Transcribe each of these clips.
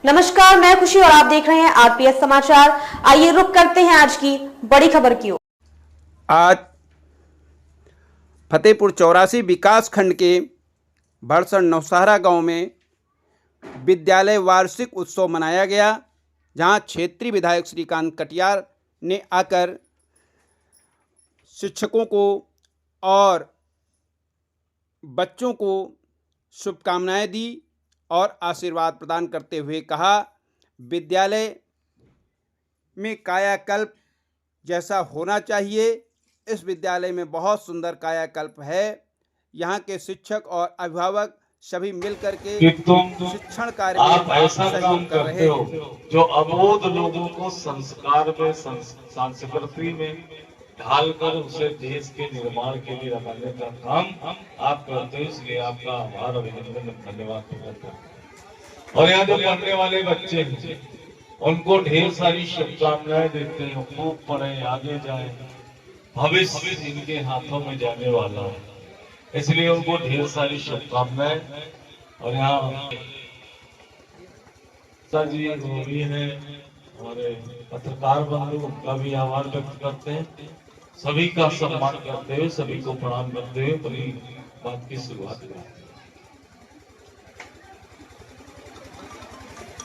नमस्कार, मैं खुशी और आप देख रहे हैं आरपीएस समाचार। आइए रुक करते हैं आज की बड़ी खबर की ओर। आज फतेहपुर 84 विकास खंड के भरसड़ नौशहरा गांव में विद्यालय वार्षिक उत्सव मनाया गया, जहां क्षेत्रीय विधायक श्रीकांत कटियार ने आकर शिक्षकों को और बच्चों को शुभकामनाएं दी और आशीर्वाद प्रदान करते हुए कहा, विद्यालय में कायाकल्प जैसा होना चाहिए। इस विद्यालय में बहुत सुंदर कायाकल्प है। यहाँ के शिक्षक और अभिभावक सभी मिलकर के शिक्षण कार्य में आप ऐसा काम करते हो जो अबोध लोगों को संस्कार में, संस्कृति में ढालकर उसे देश के निर्माण के लिए लगाने का काम आप करते हो। इसलिए आपका आभार, अभिनंदन, धन्यवाद करता हूं। और यहाँ जो पढ़ने वाले बच्चे हैं उनको ढेर सारी शुभकामनाएं देते हैं। खूब पढ़े, आगे जाए, भविष्य इनके हाथों में जाने वाला है, इसलिए उनको ढेर सारी शुभकामनाएं। और यहाँ जी वो भी है, हमारे पत्रकार बंधु, उनका भी आभार व्यक्त करते हैं। सभी का सम्मान करते हुए, सभी को प्रणाम करते हुए अपनी बात की शुरुआत करें।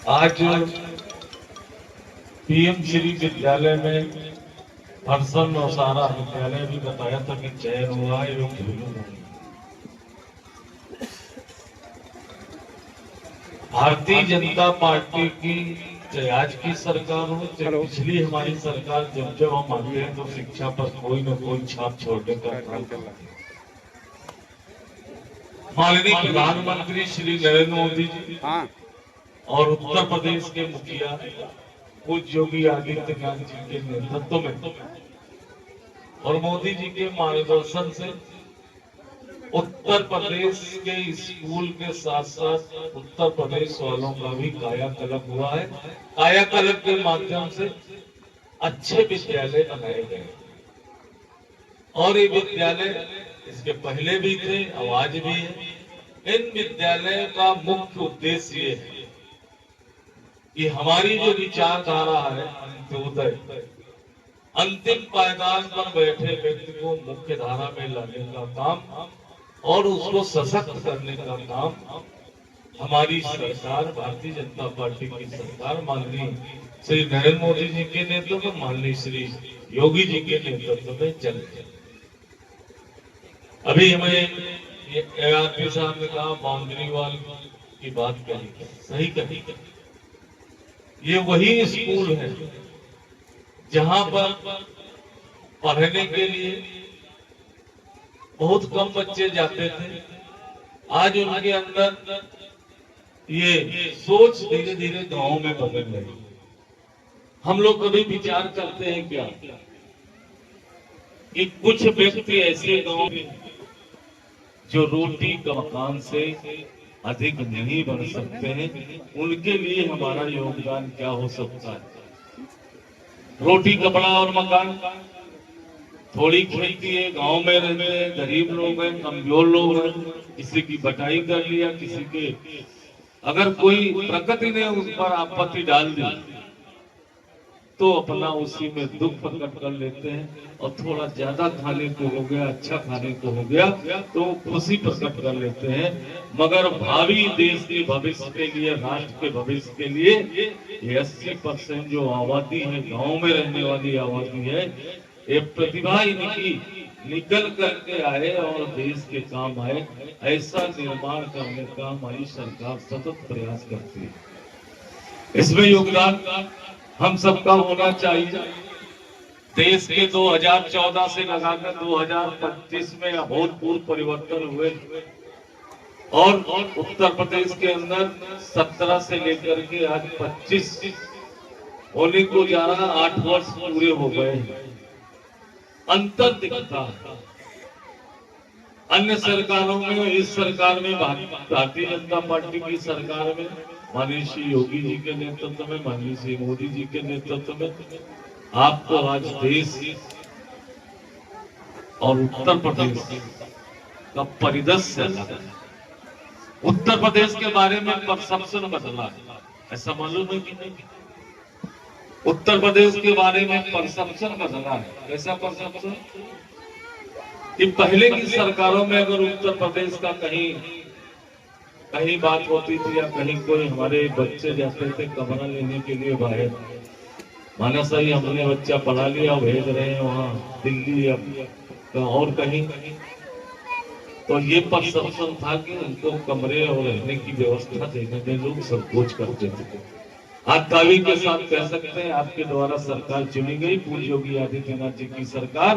आज पीएम श्री विद्यालय में भरसड़ नौशहरा विद्यालय भी बताया था कि चयन हुआ है एवं भारतीय जनता पार्टी की, चाहे आज की सरकार हो चाहे पिछली हमारी सरकार, जब हम आते हैं तो शिक्षा पर कोई न कोई छाप छोड़ने का काम करती है। माननीय प्रधानमंत्री श्री नरेंद्र मोदी जी और उत्तर प्रदेश के मुखिया पूज्य योगी आदित्यनाथ जी के नेतृत्व में और मोदी जी के मार्गदर्शन से उत्तर प्रदेश के स्कूल के साथ साथ उत्तर प्रदेश वालों का भी कायाकल्प हुआ है। कायाकल्प के माध्यम से अच्छे विद्यालय बनाए गए और ये विद्यालय इसके पहले भी थे, अब आज भी है। इन विद्यालयों का मुख्य उद्देश्य ये है कि हमारी जो विचारधारा है अंत्योदय, अंतिम पायदान पर बैठे व्यक्ति को मुख्य धारा में लाने का काम और उसको सशक्त करने का काम हमारी सरकार, भारतीय जनता पार्टी की सरकार, माननीय श्री नरेंद्र मोदी जी के नेतृत्व में, माननीय श्री योगी जी के नेतृत्व में चल रही है। अभी हमें आरपी साहब ने कहा बाउंड्री वॉल की बात कही, सही कही। ये वही स्कूल है जहां पर पढ़ने के लिए बहुत कम बच्चे जाते थे। आज उनके अंदर ये सोच धीरे धीरे गांव में बदल रही। हम लोग कभी विचार करते हैं क्या कि कुछ व्यक्ति ऐसे गांव में जो रोटी का मकान से अधिक नहीं बन सकते हैं, उनके लिए हमारा योगदान क्या हो सकता है। रोटी, कपड़ा और मकान, थोड़ी खेती है, गांव में रहते हैं, गरीब लोग हैं, कमजोर लोग हैं, किसी की बटाई कर लिया, किसी के अगर कोई प्रकृति ने उस पर आपत्ति डाल दी तो अपना उसी में दुख प्रकट कर लेते हैं। और थोड़ा ज्यादा खाने को हो गया, अच्छा खाने को हो गया तो खुशी प्रकट कर लेते हैं। मगर भावी देश के भविष्य के लिए, राष्ट्र के भविष्य के लिए ये 80% जो आबादी है, गांव में रहने वाली आबादी है, ये प्रतिभा इनकी निकल करके आए और देश के काम आए, ऐसा निर्माण करने का हमारी सरकार सतत प्रयास करती है। इसमें योगदान हम सबका होना चाहिए। देश के 2014 से लगाकर 2025 में अभूतपूर्व परिवर्तन हुए और उत्तर प्रदेश के अंदर 17 से लेकर के आज 25 होने को जा रहा, 8 वर्ष पूरे हो गए। अंतर दिखता है अन्य सरकारों में, इस सरकार में, भारतीय जनता पार्टी की सरकार में, माननीय श्री योगी जी के नेतृत्व में, माननीय श्री मोदी जी के नेतृत्व में आपको आज देश और उत्तर प्रदेश का परिदृश्य, उत्तर प्रदेश के बारे में परसेप्शन बदला। ऐसा मालूम है कि नहीं? उत्तर प्रदेश के बारे में परसेप्शन बदला है। कैसा परसेप्शन? कि पहले की सरकारों में अगर उत्तर प्रदेश का कहीं कहीं बात होती थी या कहीं कोई हमारे बच्चे जाते थे कमरा लेने के लिए बाहर, माना सही हमने बच्चा पढ़ा लिया भेज रहे हैं वहां दिल्ली या और कहीं, तो ये परसेप्शन था कि उनको कमरे और रहने की व्यवस्था देने में लोग संकोच करते थे। आज दावे के साथ कह सकते हैं आपके द्वारा सरकार चुनी गई पूज्य योगी आदित्यनाथ जी की सरकार,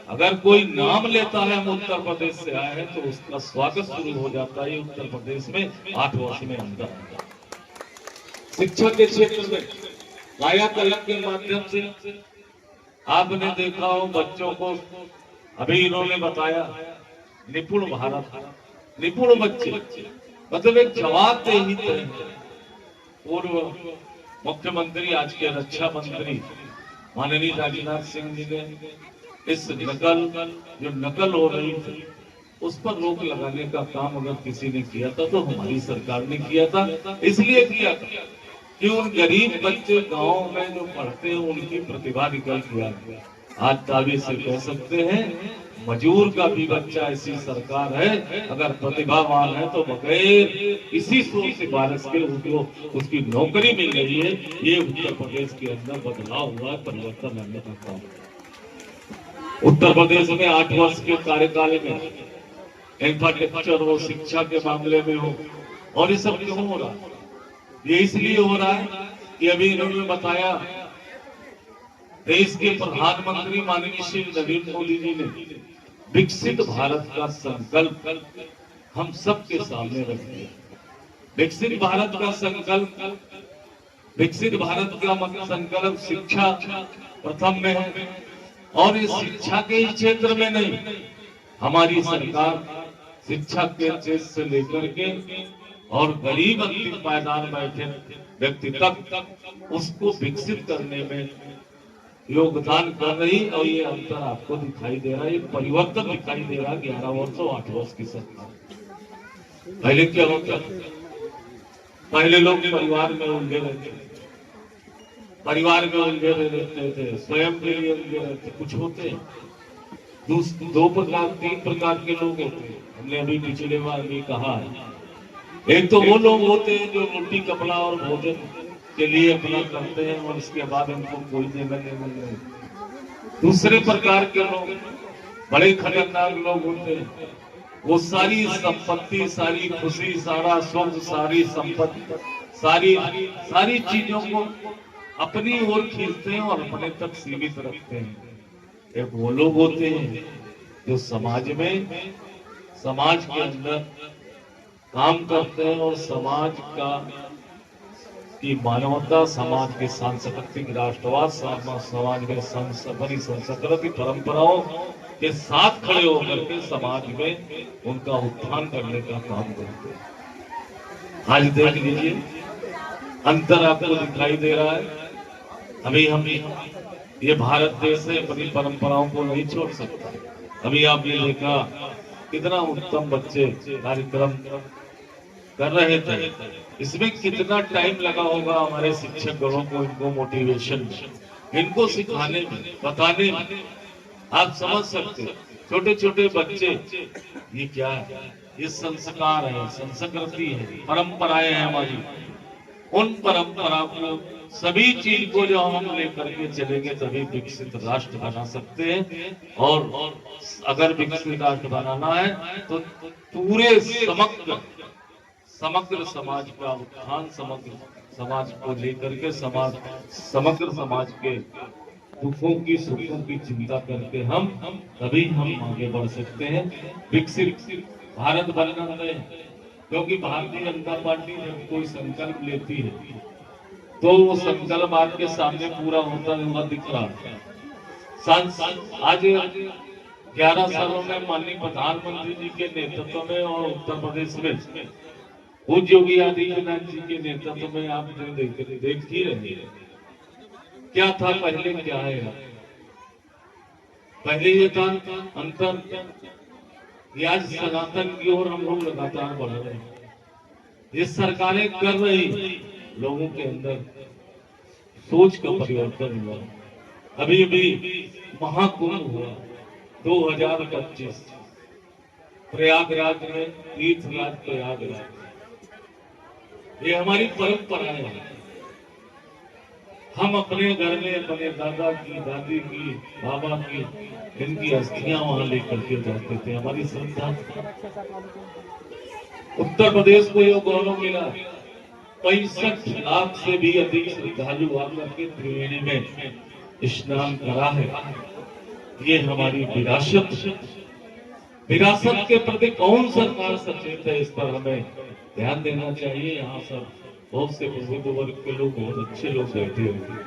अगर कोई नाम लेता है हम उत्तर प्रदेश से आए हैं तो उसका स्वागत शुरू हो जाता है उत्तर प्रदेश में 8 वर्ष में अंदर। शिक्षा के क्षेत्र में कायाकल्प के माध्यम से आपने देखा हो बच्चों को, अभी इन्होंने बताया निपुण भारत, निपुण बच्चे, मतलब एक जवाबदेही तय है। पूर्व मुख्यमंत्री आज के रक्षा मंत्री माननीय राजनाथ सिंह जी ने इस नकल हो रही थी उस पर रोक लगाने का काम अगर किसी ने किया था तो हमारी सरकार ने किया था। इसलिए किया था कि उन गरीब बच्चे गांव में जो पढ़ते हैं उनकी प्रतिभा निकल गया। आज दावे से कह सकते हैं मजूर का भी बच्चा ऐसी सरकार है, अगर प्रतिभावान है तो बगैर इसी सोच से बारिश के उसको उसकी नौकरी मिल रही है। ये उत्तर प्रदेश के अंदर बदलाव हुआ, परिवर्तन आने का काम। उत्तर प्रदेश में 8 वर्ष के कार्यकाल में इंफ्रास्ट्रक्चर हो, शिक्षा के मामले में हो, और ये सब क्यों हो रहा है? ये इसलिए हो रहा है कि अभी इन्होंने बताया देश के प्रधानमंत्री माननीय श्री नरेंद्र मोदी जी ने विकसित भारत का संकल्प हम सबके सामने रख दिया। विकसित भारत का संकल्प, विकसित भारत का संकल्प शिक्षा प्रथम में है, और इस शिक्षा के क्षेत्र में नहीं, हमारी सरकार शिक्षा के क्षेत्र से लेकर के और गरीब अंतिम पायदान बैठे व्यक्ति तक उसको विकसित करने में योगदान कर रही। और ये अंतर आपको दिखाई दे रहा है, ये परिवर्तन दिखाई दे रहा है 11 वर्ष और 8 वर्ष की सरकार। पहले क्या होता, पहले लोग परिवार में उलझे रहते थे, परिवार में उलझे रहते थे, स्वयं के लिए उलझे रहते। कुछ होते हैं 2 प्रकार 3 प्रकार के लोग होते हैं, हमने अभी पिछले बार भी कहा है। एक तो वो लोग होते हैं जो रोटी कपड़ा और भोजन के लिए अपना करते हैं और इसके बाद उनको कोई देना नहीं। दूसरे प्रकार के लोग बड़े खतरनाक लोग होते हैं, वो सारी संपत्ति, सारी खुशी, सारा सुख, सारी संपत्ति, सारी चीजों को अपनी ओर खींचते हैं और अपने तक सीमित रखते हैं। एक वो लोग होते हैं जो समाज के अंदर काम करते हैं और समाज की मानवता, समाज के सांस्कृतिक राष्ट्रवाद, समाज में संस्कृति परंपराओं के साथ खड़े होकर के समाज में उनका उत्थान करने का काम करते हैं। आज देख लीजिए अंतर आपको दिखाई दे रहा है। अभी हम ये भारत देश है, अपनी परंपराओं को नहीं छोड़ सकता। अभी आपने देखा कितना उत्तम बच्चे कार्यक्रम कर रहे थे, इसमें कितना टाइम लगा होगा हमारे शिक्षक गणों को, इनको मोटिवेशन, इनको सिखाने में, बताने में। आप समझ सकते, छोटे छोटे बच्चे, ये क्या है? ये संस्कार है, संस्कृति है, परंपराएं हैं हमारी। उन परंपरा को, सभी चीज को जो हम लेकर के चलेंगे तभी विकसित राष्ट्र बना सकते हैं। और अगर विकसित राष्ट्र बनाना है तो पूरे समग्र समाज का उत्थान, समग्र समाज को लेकर के समग्र समाज के दुखों की, सुखों की चिंता करके हम तभी हम आगे बढ़ सकते हैं। विकसित भारत बनना है, क्योंकि भारतीय जनता पार्टी जब कोई संकल्प लेती है तो वो संकल्प आपके सामने पूरा होता हुआ दिख रहा है। आज 11 सालों में माननीय प्रधानमंत्री जी के नेतृत्व में और उत्तर प्रदेश में पूज्य योगी आदित्यनाथ जी के नेतृत्व में आप देख ही रहे हैं क्या था पहले, क्या है। पहले ये था अंतर, आज सनातन की ओर हम लोग लगातार बढ़ रहे हैं। ये सरकारें कर रही लोगों के अंदर सोच का परिवर्तन हुआ। अभी अभी महाकुंभ हुआ 2025 प्रयागराज में, तीर्थराज प्रयागराज। ये हमारी परंपराएं हैं। हम अपने घर में अपने दादा की, दादी की, बाबा की, इनकी अस्थियां वहां लेकर के जाते थे। हमारी श्रद्धा। उत्तर प्रदेश को ये गौरव मिला, 65 लाख से भी अधिक श्रद्धालु आकर के त्रिवेणी में स्नान करा है। ये हमारी विरासत के प्रति कौन सरकार सचेत है, इस पर हमें ध्यान देना चाहिए। यहाँ सब बहुत से बुजुर्ग वर्ग के लोग, बहुत अच्छे लोग बैठे हुए।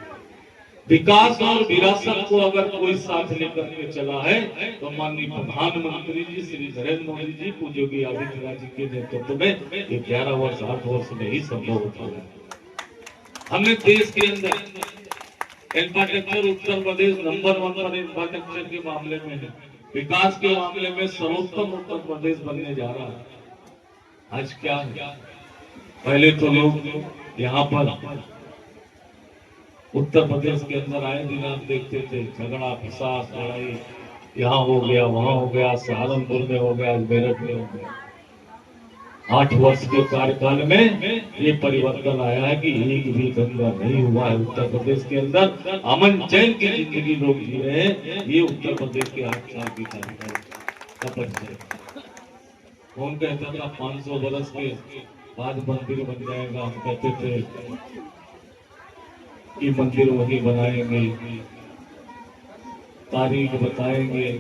विकास और विरासत को अगर कोई साथ लेकर के चला है तो माननीय प्रधानमंत्री जी श्री नरेंद्र मोदी जी, पूज्य योगी आदित्यनाथ जी के नेतृत्व में ये 11 वर्ष 8 वर्ष में ही संभव होता है। हमने देश के अंदर इंफ्रास्ट्रक्चर, उत्तर प्रदेश नंबर 1 पर इंफ्रास्ट्रक्चर के मामले में है। विकास के मामले में सर्वोत्तम उत्तर प्रदेश बनने जा रहा है। आज क्या है, पहले तो लोग यहाँ पर उत्तर प्रदेश के अंदर आए दिन आप देखते थे झगड़ा, फसाद, लड़ाई, यहाँ हो गया, वहां हो गया, सहारनपुर में हो गया, मेरठ में हो गया। 8 वर्ष के कार्यकाल में ये परिवर्तन आया है कि एक भी दंगा नहीं हुआ है उत्तर प्रदेश के अंदर। अमन चैन की जिंदगी लोग जी रहे हैं। ये उत्तर प्रदेश के 8 साल की कार्यकाल। कौन कहता था 500 वर्ष के बाद मंदिर बन जाएगा? हम कहते थे कि मंदिर वही बनाएंगे, तारीख बताएंगे।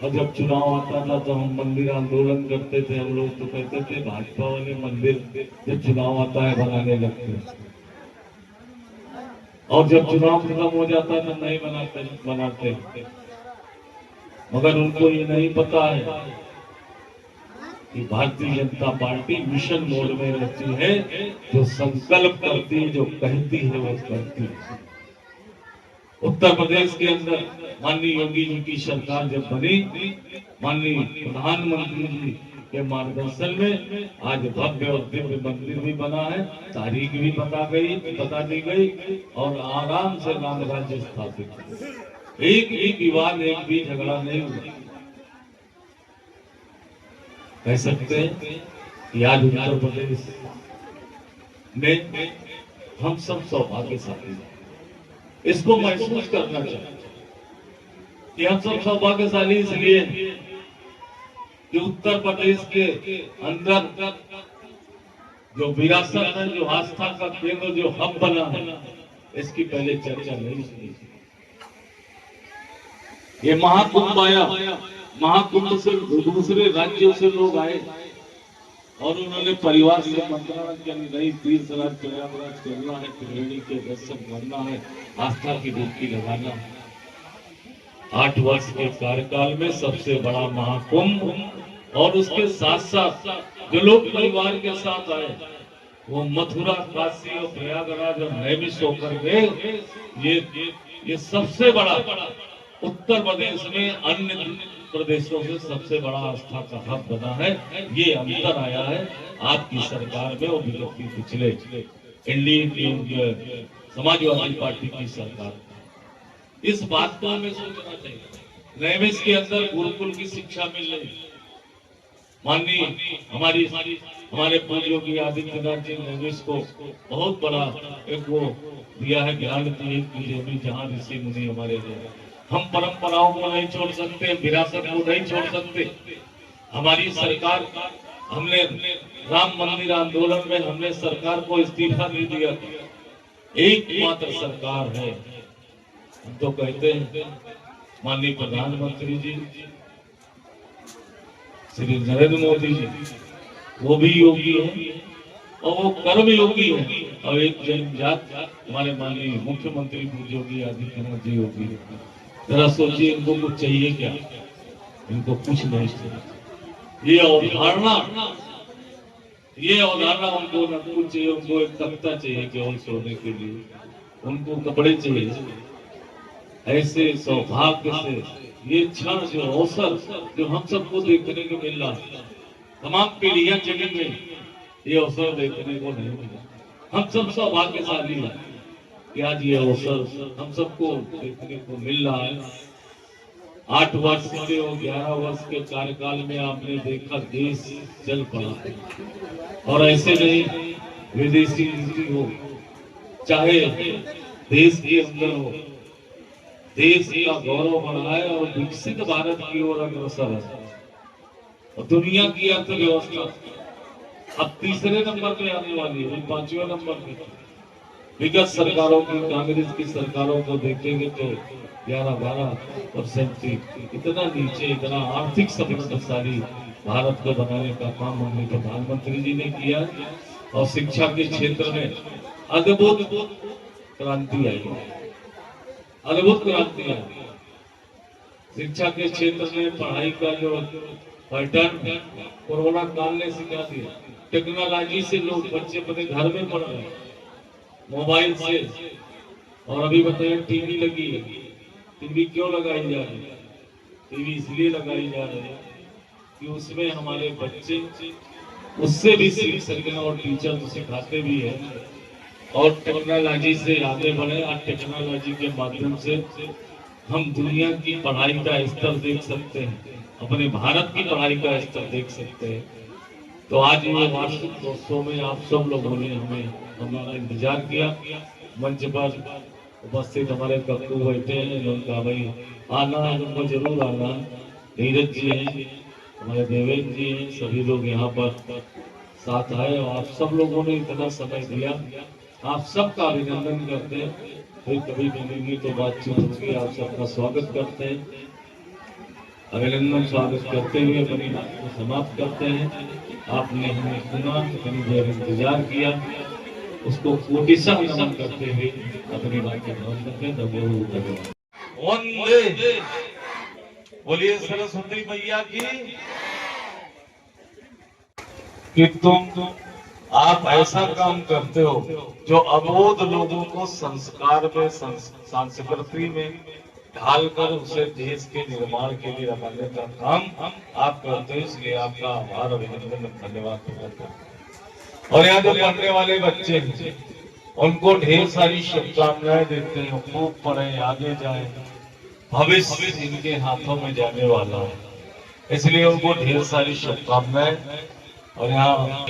और जब चुनाव आता था तो हम मंदिर आंदोलन करते थे। हम लोग तो कहते थे भाजपा वाले मंदिर जब चुनाव आता है बनाने लगते, और जब चुनाव खत्म हो जाता तो नहीं बनाते। मगर उनको ये नहीं पता है कि Bharatiya Janata party mission mode में रहती है। जो संकल्प करती है, जो कहती है, वो करती है। उत्तर प्रदेश के अंदर माननीय योगी जी की सरकार जब बनी, माननीय प्रधानमंत्री जी के मार्गदर्शन में आज भव्य और दिव्य मंदिर भी बना है, तारीख भी बता दी गई, और आराम से राम राज्य स्थापित। एक भी विवाद, एक भी झगड़ा नहीं हुआ। कह सकते हैं कि आज उत्तर प्रदेश में हम सब सौभाग्यशाली हैं। इसको महसूस करना चाहिए कि हम सब सौभाग्यशाली इसलिए कि उत्तर प्रदेश के अंदर जो विरासत है, जो आस्था का केंद्र, जो हब बना है, इसकी पहले चर्चा नहीं सुनी। ये महाकुंभ आया, महाकुंभ से दूसरे राज्यों से लोग आए और उन्होंने परिवार से मंत्रणा किया, नहीं तीर्थराज प्रयागराज करना है, त्रिवेणी के दर्शन करना है, आस्था की डुबकी लगाना है। 8 वर्ष के कार्यकाल में सबसे बड़ा महाकुंभ, और उसके साथ साथ जो लोग परिवार के साथ आए वो मथुरा, काशी और प्रयागराज और नैमिष होकर गए। ये सबसे बड़ा उत्तर प्रदेश में अन्य प्रदेशों से सबसे बड़ा आस्था का हब बना है। ये अंतर आया है आपकी सरकार में और पिछले इंडियन समाजवादी पार्टी की सरकार। इस बात को हमें सोचना चाहिए। नैमिष के अंदर गुरुकुल की शिक्षा मिल रही। माननीय हमारे पूज्य योगी आदित्यनाथ जी ने नैमिष को बहुत बड़ा एक वो दिया है, ज्ञान की एक भूमि जहाँ ऋषि मुनि हमारे हैं। हम परंपराओं को नहीं छोड़ सकते, विरासत को नहीं छोड़ सकते। हमारी सरकार, हमने राम मंदिर आंदोलन में हमने सरकार को इस्तीफा नहीं दिया। एकमात्र सरकार है, हम तो कहते हैं माननीय प्रधानमंत्री जी श्री नरेंद्र मोदी जी, वो भी योगी है और वो कर्म योगी है, और एक जनजात हमारे माननीय मुख्यमंत्री पूज्य योगी आदित्यनाथ जी योगी है। जरा सोचिए, इनको कुछ चाहिए क्या? इनको कुछ नहीं चाहिए। ये अवधारणा उनको न कुछ चाहिए। उनको एक तख्ता चाहिए केवल सोने के लिए, उनको कपड़े चाहिए। ऐसे सौभाग्य से ये क्षण, जो अवसर जो हम सबको देखने को मिल रहा है, तमाम पीढ़ियां चली गई, ये अवसर देखने को नहीं मिला। हम सब सौभाग्यशाली हैं कि आज ये अवसर हम सबको देखने को मिल रहा है। 8 वर्ष के और 11 वर्ष के कार्यकाल में आपने देखा देश चल पड़ा, और ऐसे नहीं विदेशी नीति हो चाहे देश के अंदर हो, देश का गौरव बढ़ाए और विकसित भारत की ओर अग्रसर है। और दुनिया की अर्थव्यवस्था अब तीसरे नंबर पे आने वाली है, 5वें नंबर पे। विगत सरकारों की, कांग्रेस की सरकारों को देखेंगे तो 11-12% इतना नीचे, इतना आर्थिक समृद्धशाली भारत को बनाने का काम माननीय प्रधानमंत्री जी ने किया। और शिक्षा के क्षेत्र में अद्भुत क्रांति आई है, अद्भुत क्रांति आई। शिक्षा के क्षेत्र में पढ़ाई का जो पैटर्न कोरोना काल ने सिखा दिया। टेक्नोलॉजी से लोग, बच्चे अपने घर में पढ़ रहे हैं, मोबाइल से। और अभी बताइए टीवी लगी है, टीवी क्यों लगाई जा रही है? टीवी इसलिए लगाई जा रही है कि उसमें हमारे बच्चे उससे भी सीख सकें, और टीचर तो सिखाते भी है, और टेक्नोलॉजी से आगे बढ़े। आज टेक्नोलॉजी के माध्यम से हम दुनिया की पढ़ाई का स्तर देख सकते हैं, अपने भारत की पढ़ाई का स्तर देख सकते हैं। तो आज ये वार्षिक महोत्सव में आप सब लोगों ने हमारा इंतजार किया। मंच पर उपस्थित हमारे कक्कू बैठे हैं, उनका भाई आना है, उनको जरूर आना। नीरज जी हैं, हमारे देवेंद्र जी हैं, सभी लोग यहाँ पर साथ आए और आप सब लोगों ने इतना समय दिया। आप सबका अभिनंदन करते हैं। फिर कभी मिलेंगे तो बातचीत होगी। आप सबका स्वागत करते हैं, अभिनंदन स्वागत करते हुए अपनी बात को समाप्त करते हैं। आपने हमें सुना, अपनी देर इंतजार किया, उसको कोटिशः नमन करते हुए अपनी बात को समाप्त करते हैं। धन्यवाद। वंदे बोलिए सरस्वती मैया की। कि तुम आप ऐसा काम करते हो जो अबोध लोगों को संस्कार में, संस्कृति में ढालकर उसे देश के निर्माण के लिए रखने का काम आप करते हो। इसलिए आपका आभार, अभिनंदन, धन्यवाद करते हैं। और यहाँ जो पढ़ने वाले बच्चे हैं उनको ढेर सारी शुभकामनाएं देते हैं। खूब पढ़े, आगे जाए, भविष्य इनके हाथों में जाने वाला है, इसलिए उनको ढेर सारी शुभकामनाएं। और यहाँ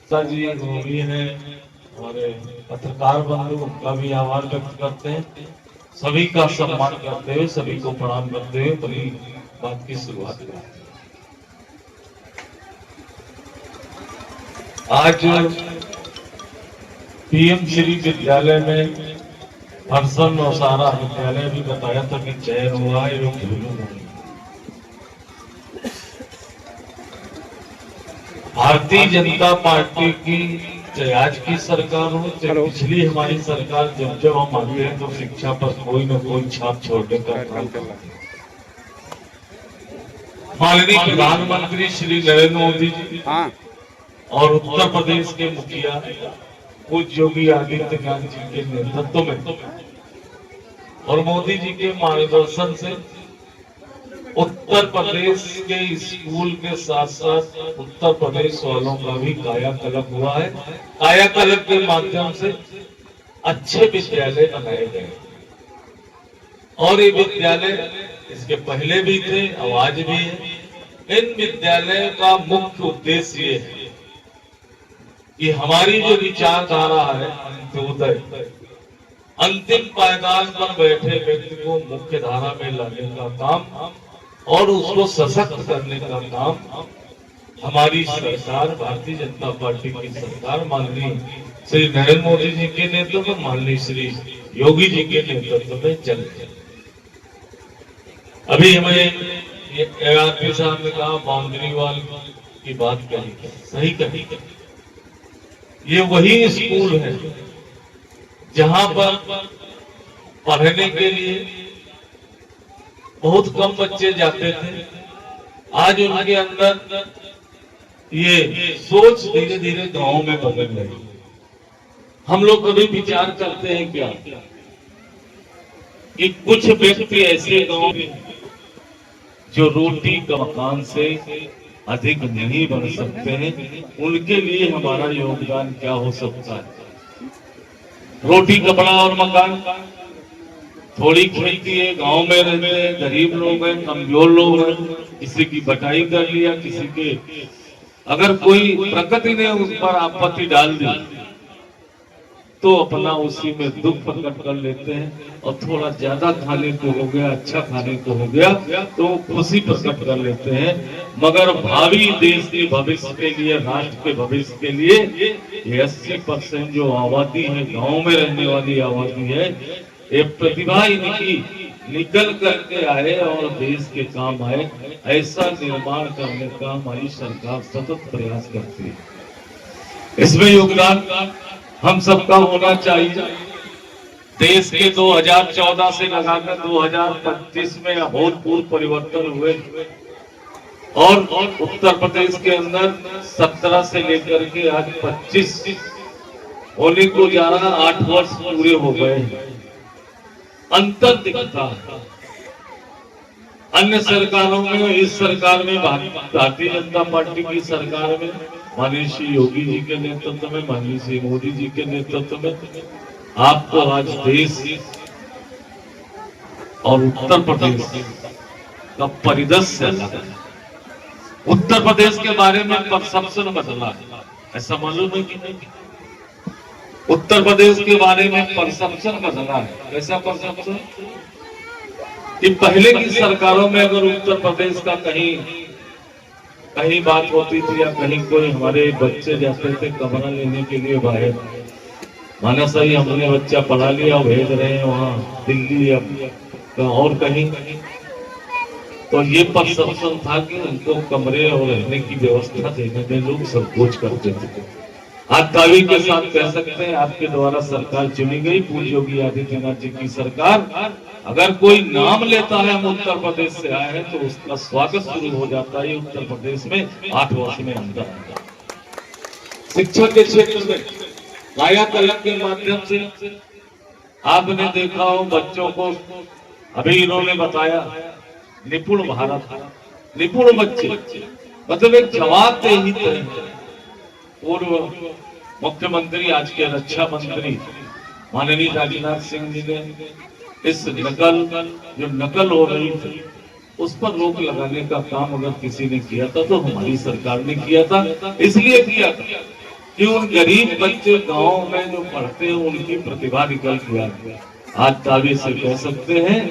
जी वो भी है, हमारे पत्रकार बंधु, उनका भी आभार व्यक्त करते हैं। सभी का सम्मान करते हुए, सभी को प्रणाम करते हुए अपनी बात की शुरुआत करते हैं। आज पीएम श्री विद्यालय में हर्षल नौसारा विद्यालय भी बताया था कि चयन हुआ है एवं झुलूम हुई। भारतीय जनता पार्टी की, चाहे आज की सरकार हो चाहे पिछली हमारी सरकार, जब जब हम आते हैं तो शिक्षा पर कोई न कोई छाप छोड़ने का काम करते हैं। माननीय प्रधानमंत्री श्री नरेंद्र मोदी जी और उत्तर प्रदेश के मुखिया पूज्य योगी आदित्यनाथ जी के नेतृत्व में और मोदी जी के मार्गदर्शन से उत्तर प्रदेश के स्कूल के साथ साथ उत्तर प्रदेश वालों का भी कायाकल्प हुआ है। कायाकल्प के माध्यम से अच्छे विद्यालय बनाए गए, और ये विद्यालय इसके पहले भी थे, अब आज भी है। इन विद्यालयों का मुख्य उद्देश्य ये है कि हमारी जो विचारधारा है अंत्योदय, अंतिम पायदान पर बैठे व्यक्ति को मुख्य धारा में लाने का काम और उसको सशक्त करने का काम हमारी सरकार, भारतीय जनता पार्टी की सरकार, माननीय श्री नरेंद्र मोदी जी के नेतृत्व में, माननीय श्री योगी जी के नेतृत्व में चल रही है। अभी हमें ARP साहब ने कहा बाउंड्री वॉल की बात कही, सही कही। ये वही स्कूल है जहां पर पढ़ने के लिए बहुत कम बच्चे जाते थे। आज उनके अंदर ये सोच धीरे धीरे गांवों में बदल रही। हम लोग कभी विचार करते हैं क्या कि कुछ व्यक्ति ऐसे गांव में जो रोटी का मकान से अधिक नहीं बन सकते हैं, उनके लिए हमारा योगदान क्या हो सकता है। रोटी कपड़ा और मकान, थोड़ी खेती है, गांव में रहते हैं, गरीब लोग हैं, कमजोर लोग हैं, किसी की बटाई कर लिया, किसी के अगर कोई प्रकृति ने उस पर आपत्ति डाल दी तो अपना उसी में दुख प्रकट कर लेते हैं, और थोड़ा ज्यादा खाने को हो गया, अच्छा खाने को हो गया तो खुशी प्रकट कर लेते हैं। मगर भावी देश के भविष्य के लिए, राष्ट्र के भविष्य के लिए 80% जो आबादी है, गांव में रहने वाली आबादी है, ये प्रतिभा इनकी निकल करके आए और देश के काम आए, ऐसा निर्माण करने का हमारी सरकार सतत प्रयास करती है। इसमें योगदान हम सबका होना चाहिए। देश के 2014 से लगाकर 2025 में अभूतपूर्व परिवर्तन हुए, और उत्तर प्रदेश के अंदर 17 से लेकर के आज 25 होने को जा रहा, 8 वर्ष पूरे हो गए। अंतर दिखता है अन्य सरकारों में, इस सरकार में, भारतीय जनता पार्टी की सरकार में, माननीय श्री योगी जी के नेतृत्व में, माननीय श्री मोदी जी के नेतृत्व में आपको आज देश और उत्तर प्रदेश का परिदृश्य अलग है। उत्तर प्रदेश के बारे में परसेप्शन बदला है, ऐसा मालूम है कि नहीं? उत्तर प्रदेश के बारे में परसेप्शन बदला है। कैसा परसेप्शन? कि पहले की सरकारों में अगर उत्तर प्रदेश का कहीं बात होती थी, या कहीं कोई हमारे बच्चे जाते थे कमरा लेने के लिए बाहर, माना सही हमने बच्चा पढ़ा लिया, भेज रहे हैं वहाँ दिल्ली या और कहीं, तो ये परसेप्शन था कि उनको कमरे और रहने की व्यवस्था देने में लोग संकोच करते थे। आज दावे के साथ कह सकते हैं आपके द्वारा सरकार चुनी गई, पूज्य योगी आदित्यनाथ जी की सरकार, अगर कोई नाम लेता है हम उत्तर प्रदेश से आए हैं तो उसका स्वागत शुरू हो जाता है उत्तर प्रदेश में 8 वर्ष में अंदर। शिक्षा के क्षेत्र में कायाकल्प के माध्यम से आपने देखा हो बच्चों को, अभी इन्होंने बताया निपुण भारत, निपुण बच्चे, मतलब एक जवाबदेही है। पूर्व मुख्यमंत्री, आज के रक्षा मंत्री माननीय राजनाथ सिंह जी ने इस नकल हो रही थी उस पर रोक लगाने का काम अगर किसी ने किया था तो हमारी सरकार ने किया था। इसलिए किया था कि उन गरीब बच्चे गांव में जो पढ़ते हैं उनकी प्रतिभा निकल गया। आज दावे से कह सकते हैं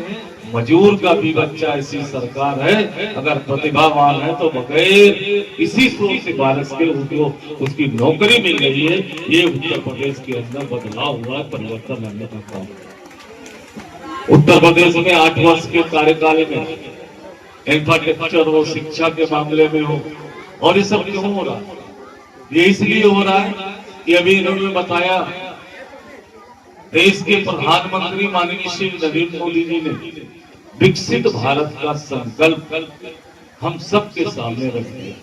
मजूर का भी बच्चा ऐसी सरकार है, अगर प्रतिभावान है तो बगैर इसी सोच से बारिश के उसकी नौकरी मिल रही है। ये उत्तर प्रदेश के अंदर बदलाव हुआ, परिवर्तन लाने का काम। उत्तर प्रदेश में 8 वर्ष के कार्यकाल में इंफ्रास्ट्रक्चर हो, शिक्षा के मामले में हो, और ये सब क्यों हो रहा है? ये इसलिए हो रहा है कि अभी इन्होंने बताया देश के प्रधानमंत्री माननीय श्री नरेंद्र मोदी जी ने विकसित भारत का संकल्प हम सबके सामने रख दिया।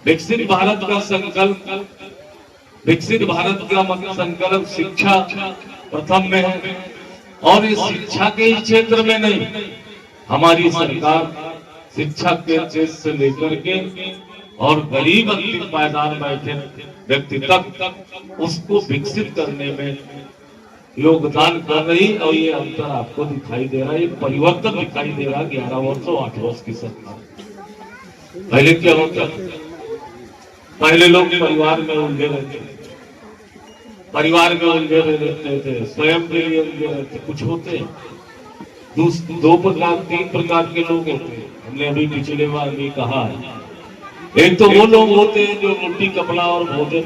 विकसित भारत का संकल्प, विकसित भारत का संकल्प शिक्षा प्रथम में है, और इस शिक्षा के क्षेत्र में नहीं, हमारी सरकार शिक्षा के क्षेत्र से लेकर के और गरीब अंतिम पायदान बैठे व्यक्ति तक उसको विकसित करने में योगदान कर रही। और ये अंतर आपको दिखाई दे रहा है, ये परिवर्तन दिखाई दे रहा है 11 वर्ष और 8 वर्ष की सरकार। पहले क्या होता, पहले लोग परिवार में उलझे रहते, परिवार में उलझे रहते थे, स्वयं के लिए उलझे रहते। कुछ होते 2 प्रकार 3 प्रकार के लोग होते हैं, हमने अभी पिछले बार भी कहा है। एक तो वो लोग होते हैं जो रोटी कपड़ा और भोजन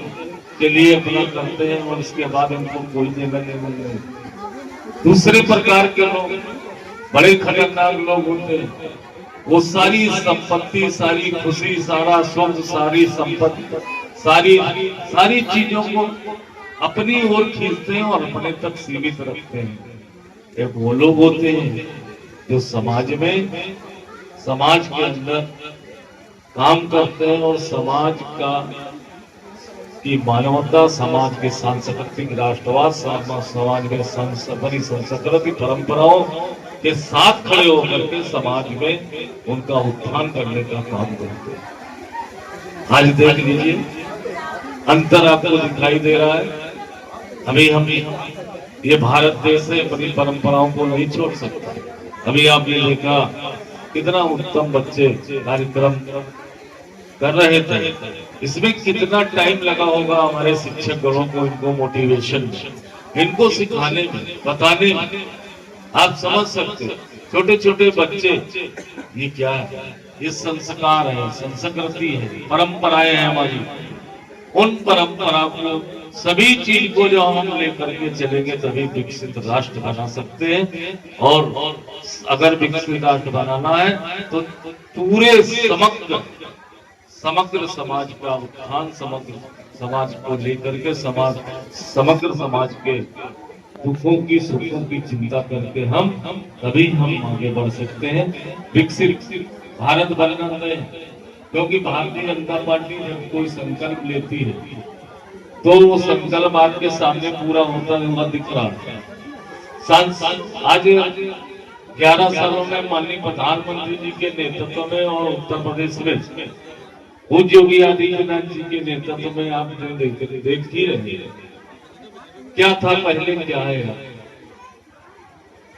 के लिए अपना करते हैं और उसके बाद उनको कोई जगह नहीं मिल रही। दूसरे प्रकार के लोग बड़े खतरनाक लोग होते हैं, वो सारी संपत्ति, सारी खुशी, सारा सुख, सारी संपत्ति, सारी चीजों को अपनी ओर खींचते हैं और अपने तक सीमित रखते हैं। एक वो लोग होते हैं जो समाज के अंदर काम करते हैं और समाज की मानवता, समाज के सांस्कृतिक राष्ट्रवाद, समाज के संस्कृति परंपराओं के साथ खड़े होकर के समाज में उनका उत्थान करने का काम करते हैं। आज देख लीजिए, अंतर आपको दिखाई दे रहा है। अभी हम ये भारत देश है, अपनी परंपराओं को नहीं छोड़ सकता। अभी आपने देखा कितना उत्तम बच्चे कार्यक्रम कर रहे थे। इसमें कितना टाइम लगा होगा हमारे शिक्षक गणों को, इनको मोटिवेशन में, इनको सिखाने में, बताने में। आप समझ सकते हो, छोटे छोटे बच्चे, ये क्या है? ये संस्कार है, संस्कृति है, परंपराएं हैं हमारी। उन परंपरा को, सभी चीज को जो हम लेकर के चलेंगे तभी विकसित राष्ट्र बना सकते हैं। और अगर विकसित राष्ट्र बनाना है तो पूरे समग्र समाज का उत्थान, समग्र समाज को लेकर के समग्र समाज के दुखों की, सुखों की चिंता करके तभी हम आगे बढ़ सकते हैं। विकसित भारत बनना है, क्योंकि भारतीय जनता पार्टी जब कोई संकल्प लेती है तो वो संकल्प आपके सामने पूरा होता हुआ दिख रहा है। आज 11 सालों में माननीय प्रधानमंत्री जी के नेतृत्व में और उत्तर प्रदेश में पूज्य योगी आदित्यनाथ जी के नेतृत्व में आप जो देख ही रहे हैं, क्या था पहले, क्या है।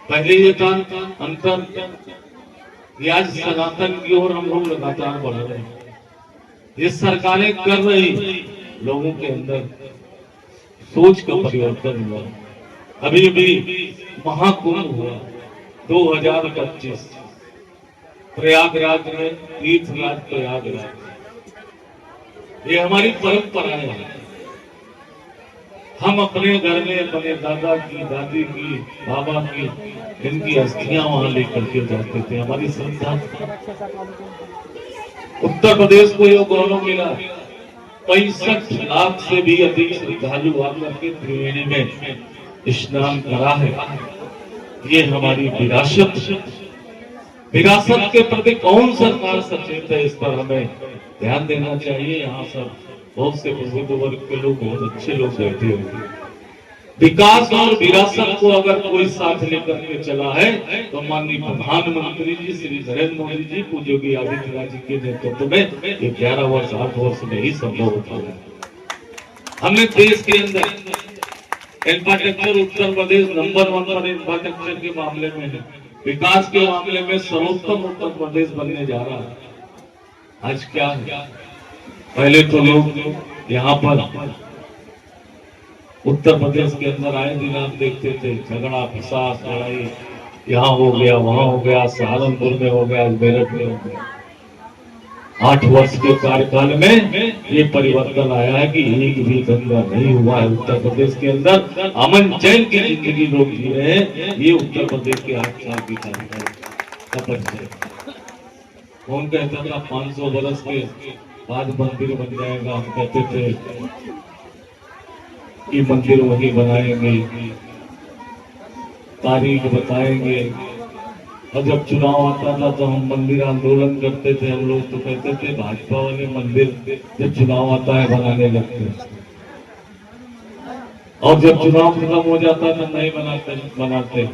पहले ये था अंतर, ये आज सनातन की ओर हम लोग लगातार बढ़ रहे हैं। ये सरकारें कर रही, लोगों के अंदर सोच का परिवर्तन हुआ। अभी भी महाकुंभ हुआ 2025 प्रयागराज में, तीर्थराज प्रयागराज। ये हमारी परंपरा है। हम अपने घर में अपने दादा की, दादी की, बाबा की, इनकी अस्थियां वहां लेकर के जाते थे। हमारी श्रद्धा। उत्तर प्रदेश को यह गौरव मिला, 65 लाख से भी अधिक श्रद्धालु आकर के त्रिवेणी में स्नान करा है। ये हमारी विरासत के प्रति कौन सरकार सचेत है, इस पर हमें ध्यान देना चाहिए। यहाँ सब बहुत से बुजुर्ग वर्ग के लोग, बहुत अच्छे लोग बैठे हुए। विकास और विरासत को अगर कोई साथ लेकर के चला है तो माननीय प्रधानमंत्री जी श्री नरेंद्र मोदी जी, पूज्य योगी आदित्यनाथ जी के नेतृत्व में ये 11 वर्ष 8 वर्ष में ही संभव होता है। हमने देश के अंदर इंफ्रास्ट्रक्चर, उत्तर प्रदेश नंबर 1 पर इंफ्रास्ट्रक्चर के मामले में है, विकास के मामले में सर्वोत्तम उत्तर प्रदेश बनने जा रहा है। आज क्या है, पहले तो लोग यहाँ पर उत्तर प्रदेश के अंदर आए दिन आप देखते थे झगड़ा, फसाद, लड़ाई, यहाँ हो गया, वहां हो गया, सहारनपुर में हो गया, मेरठ में हो गया। 8 वर्ष के कार्यकाल में ये परिवर्तन आया है कि एक भी दंगा नहीं हुआ है उत्तर प्रदेश के अंदर। अमन चैन की जिंदगी लोग जी रहे हैं। ये उत्तर प्रदेश के 8 साल की कार्यकाल का परिचय। कौन कहता था 500 वर्ष के बाद मंदिर बन जाएगा? हम कहते थे कि मंदिर वही बनाएंगे, तारीख बताएंगे। और जब चुनाव आता था तो हम मंदिर आंदोलन करते थे। हम लोग तो कहते थे भाजपा वाले मंदिर जब चुनाव आता है बनाने लगते, और जब चुनाव खत्म हो जाता तो नहीं बनाते।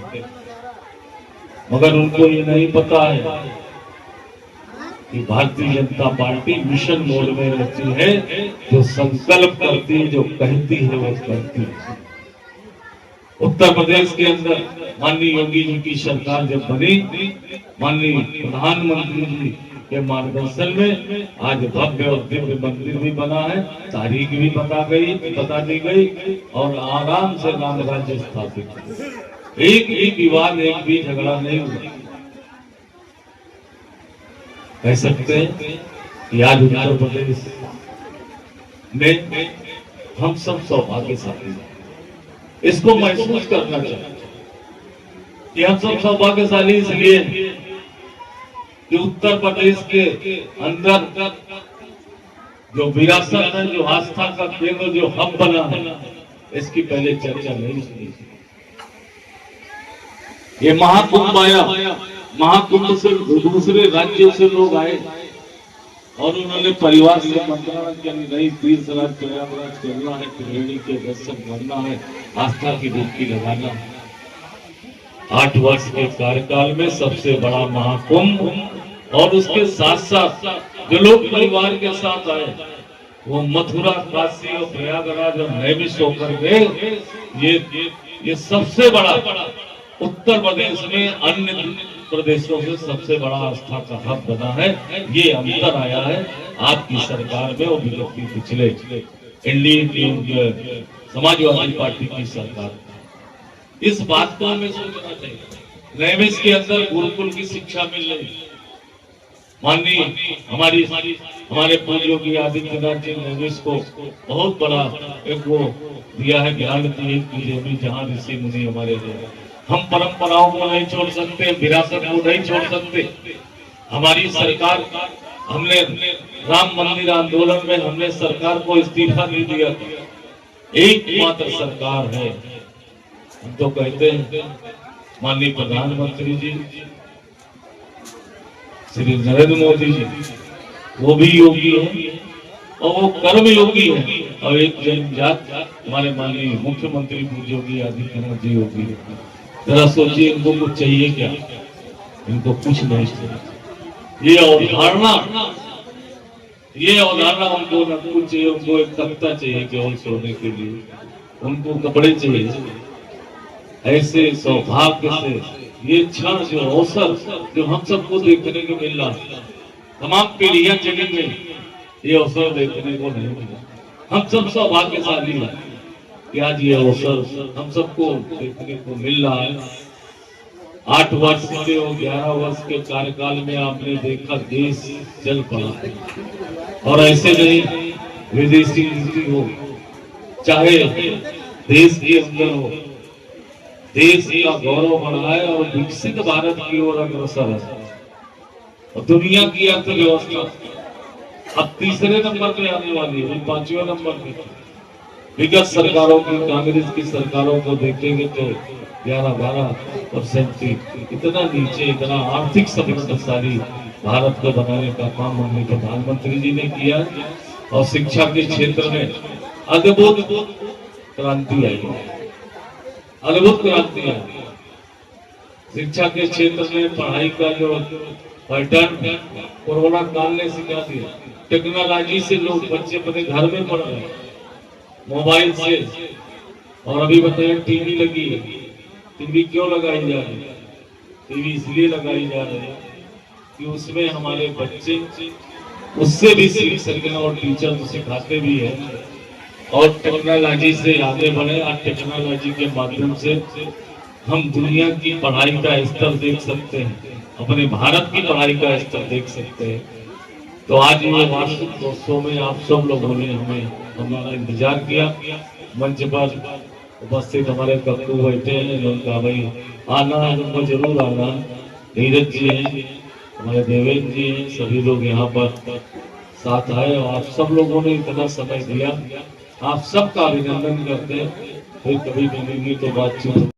मगर उनको ये नहीं पता है कि Bharatiya Janata party mission mode में रहती है, जो संकल्प करती है, जो कहती है वो करती है। उत्तर प्रदेश के अंदर माननीय योगी जी की सरकार जब बनी, माननीय प्रधानमंत्री जी के मार्गदर्शन में आज भव्य और दिव्य मंदिर भी बना है, तारीख भी बता दी गई और आराम से राम राज्य स्थापित। एक भी विवाद, एक भी झगड़ा नहीं हुआ। कह सकते हैं कि आज उत्तर प्रदेश में हम सब सौभाग्यशाली हैं। इसको महसूस करना चाहिए कि हम सब सौभाग्यशाली इसलिए कि उत्तर प्रदेश के अंदर जो विरासत है, जो आस्था का केंद्र, जो हब बना है, इसकी पहले चर्चा नहीं सुनी। ये महाकुंभ आया, महाकुंभ से दूसरे राज्यों से लोग आए और उन्होंने परिवार से मंत्रणा की, नहीं तीर्थराज प्रयागराज करना है, त्रिवेणी के दर्शन करना है, आस्था की डुबकी लगाना है। 8 वर्ष के कार्यकाल में सबसे बड़ा महाकुंभ और उसके साथ साथ जो लोग परिवार के साथ आए वो मथुरा, काशी और प्रयागराज और नैमिष होकर गए। ये सबसे बड़ा उत्तर प्रदेश में अन्य प्रदेशों से सबसे बड़ा आस्था का हब बना है। ये अंतर आया है आपकी सरकार में और विगत की पिछले एनडीए समाजवादी पार्टी की सरकार। इस बात को हमें सोचना चाहिए। नैमिष के अंदर गुरुकुल की शिक्षा मिल रही। माननीय हमारे पूज्य योगी आदित्यनाथ जी ने इसको बहुत बड़ा एक वो दिया है, ज्ञान दी है, जहाँ ऋषि मुनि हमारे हैं। हम परंपराओं को नहीं छोड़ सकते, विरासत को नहीं छोड़ सकते। हमारी सरकार, हमने राम मंदिर आंदोलन में हमने सरकार को इस्तीफा नहीं दिया। एकमात्र सरकार है, हम तो कहते हैं माननीय प्रधानमंत्री जी श्री नरेंद्र मोदी जी, वो भी योगी है और वो कर्म योगी है। और एक जनजात हमारे माननीय मुख्यमंत्री पूज्य योगी आदित्यनाथ जी योगी है। जरा सोचिए, इनको कुछ चाहिए क्या? इनको कुछ नहीं चाहिए। ये अवधारणा उनको न कुछ चाहिए। उनको एक तख्ता चाहिए केवल सोने के लिए, उनको कपड़े चाहिए। ऐसे सौभाग्य से ये क्षण, जो अवसर जो हम सबको देखने को मिल रहा है, तमाम पीढ़ियां चली गई, ये अवसर देखने को नहीं मिला। हम सब सौभाग्यशाली हैं कि आज ये अवसर हम सबको देखने को मिल रहा है। 8 वर्ष के और 11 वर्ष के कार्यकाल में आपने देखा देश चल पड़ा। और ऐसे नहीं विदेशी नीति हो, चाहे देश के अंदर हो, देश का गौरव बढ़ाए और विकसित भारत की ओर अग्रसर है। और दुनिया की अर्थव्यवस्था अब तीसरे नंबर पे आने वाली है, 5वें नंबर पे। विगत सरकारों की, कांग्रेस की सरकारों को देखेंगे तो 11-12% इतना नीचे, इतना आर्थिक समृद्धशाली भारत को बनाने का काम हमने प्रधानमंत्री जी ने किया। और शिक्षा के क्षेत्र में अद्भुत क्रांति आई, अद्भुत क्रांति आई। शिक्षा के क्षेत्र में पढ़ाई का जो पैटर्न कोरोना काल ने सिखा दिया। टेक्नोलॉजी से लोग, बच्चे अपने घर में पढ़ रहे हैं, मोबाइल से। और अभी बताइए टीवी लगी है। टीवी क्यों लगाई जा रही है? टीवी इसलिए लगाई जा रही है कि उसमें हमारे बच्चे उससे भी सीख सकें और टीचर तो सिखाते भी है और टेक्नोलॉजी से आगे बढ़े। और टेक्नोलॉजी के माध्यम से हम दुनिया की पढ़ाई का स्तर देख सकते हैं, अपने भारत की पढ़ाई का स्तर देख सकते हैं। तो आज ये वार्षिक महोत्सव में आप सब लोगों ने हमारा इंतजार किया। मंच पर उपस्थित हमारे कक्कू बैठे हैं, उनका भाई आना, उनको जरूर आना। नीरज जी हैं, हमारे देवेंद्र जी हैं, सभी लोग यहाँ पर साथ आए और आप सब लोगों ने इतना समय दिया। आप सबका अभिनंदन करते हैं। फिर कभी मिलेंगे तो बातचीत